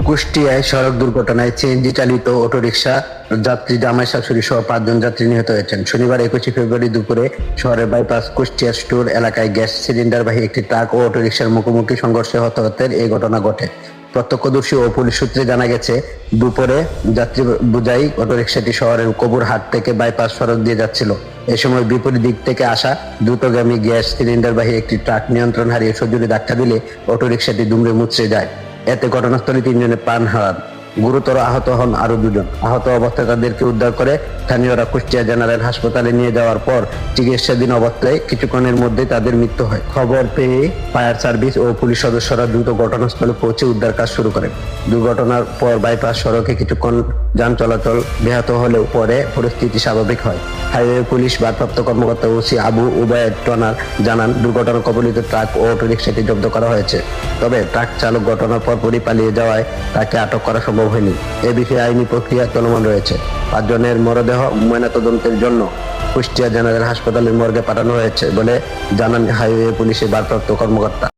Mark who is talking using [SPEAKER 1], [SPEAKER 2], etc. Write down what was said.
[SPEAKER 1] কুষ্টিয়ায় সড়ক দুর্ঘটনায় সিএনজি চালিত অটোরিকশা যাত্রী জামাই শাশুড়ি সহ 5 জন যাত্রী নিহত হয়েছেন। শনিবার 21 ফেব্রুয়ারি দুপুরে শহরের বাইপাস কুষ্টিয়া স্টোর এলাকায় গ্যাস সিলিন্ডারবাহী একটি ট্রাক ও অটোরিকশার মুখোমুখি সংঘর্ষে হতাহতের এই ঘটনা ঘটে। প্রত্যক্ষদর্শী ও পুলিশ সূত্রে জানা গেছে, দুপুরে যাত্রী বোঝাই অটোরিকশাটি শহরের কবুরহাট থেকে বাইপাস সড়ক দিয়ে যাচ্ছিল। এ সময় বিপরীত দিক থেকে আসা দ্রুতগামী গ্যাস সিলিন্ডারবাহী একটি ট্রাক নিয়ন্ত্রণ হারিয়ে সজোরে ধাক্কা দিলে অটোরিকশাটি দুমড়ে মুচড়ে যায়। এতে ঘটনাস্থলে 3 জনের প্রাণ হারান। গুরুতর আহত হন আরো 2 জন। আহত অবস্থায় তাদেরকে উদ্ধার করে স্থানীয়রা কুষ্টিয়া জেনারেল হাসপাতালে নিয়ে যাওয়ার পর চিকিৎসাধীন অবস্থায় কিছুক্ষণের মধ্যে তাদের মৃত্যু হয়। খবর পেয়ে ফায়ার সার্ভিস ও পুলিশ সদস্যরা দ্রুত ঘটনাস্থলে পৌঁছে উদ্ধার কাজ শুরু করেন। দুর্ঘটনার পর বাইপাস সড়কে কিছুক্ষণ যান চলাচল ব্যাহত হলেও পরে পরিস্থিতি স্বাভাবিক হয়। হাইওয়ে পুলিশ ভারপ্রাপ্ত কর্মকর্তা ওসি আবু উবায়েদ টনার জানান, দুর্ঘটনা কবলিত ট্রাক ও অটোরিকশাটি জব্দ করা হয়েছে। তবে ট্রাক চালক ঘটনার পরপরই পালিয়ে যাওয়ায় তাকে আটক করা সম্ভব হয়নি। এ বিষয়ে আইনি প্রক্রিয়া চলমান রয়েছে। 5 জনের মরদেহ ময়নাতদন্তের জন্য কুষ্টিয়া জেনারেল হাসপাতালের মর্গে পাঠানো হয়েছে বলে জানান হাইওয়ে পুলিশের ভারপ্রাপ্ত কর্মকর্তা।